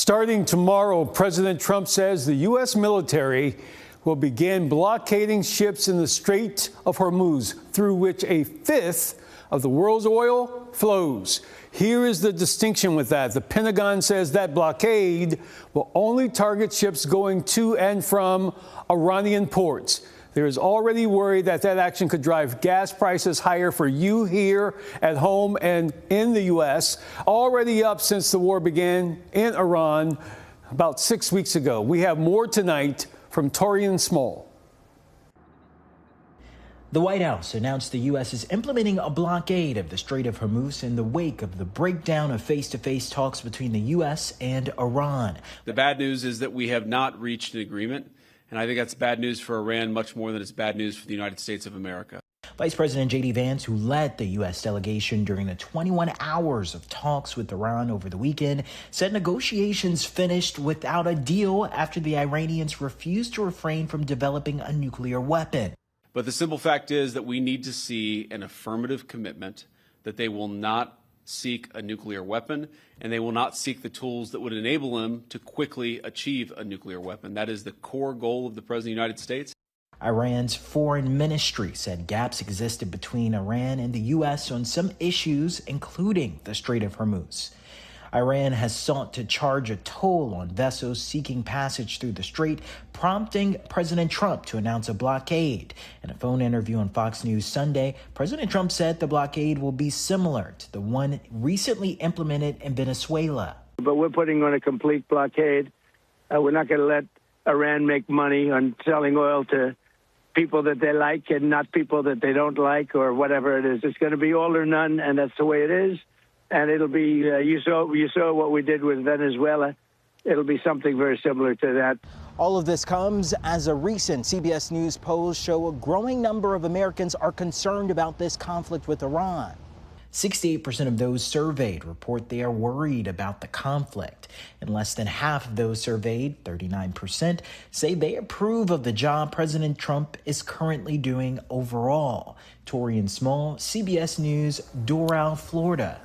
Starting tomorrow, President Trump says the U.S. military will begin blockading ships in the Strait of Hormuz, through which a fifth of the world's oil flows. Here is the distinction with that. The Pentagon says that blockade will only target ships going to and from Iranian ports. There is already worry that action could drive gas prices higher for you here at home and in the U.S., already up since the war began in Iran about 6 weeks ago. We have more tonight from Torian Small. The White House announced the U.S. is implementing a blockade of the Strait of Hormuz in the wake of the breakdown of face-to-face talks between the U.S. and Iran. The bad news is that we have not reached an agreement. And I think that's bad news for Iran, much more than it's bad news for the United States of America. Vice President J.D. Vance, who led the U.S. delegation during the 21 hours of talks with Iran over the weekend, said negotiations finished without a deal after the Iranians refused to refrain from developing a nuclear weapon. But the simple fact is that we need to see an affirmative commitment that they will not seek a nuclear weapon, and they will not seek the tools that would enable them to quickly achieve a nuclear weapon. That is the core goal of the President of the United States. Iran's foreign ministry said gaps existed between Iran and the U.S. on some issues, including the Strait of Hormuz. Iran has sought to charge a toll on vessels seeking passage through the strait, prompting President Trump to announce a blockade. In a phone interview on Fox News Sunday, President Trump said the blockade will be similar to the one recently implemented in Venezuela. But we're putting on a complete blockade. We're not going to let Iran make money on selling oil to people that they like and not people that they don't like, or whatever it is. It's going to be all or none, and that's the way it is. And it'll be, you saw what we did with Venezuela. It'll be something very similar to that. All of this comes as a recent CBS News polls show a growing number of Americans are concerned about this conflict with Iran. 68% of those surveyed report they are worried about the conflict, and less than half of those surveyed, 39%, say they approve of the job President Trump is currently doing overall. Torian Small, CBS News, Doral, Florida.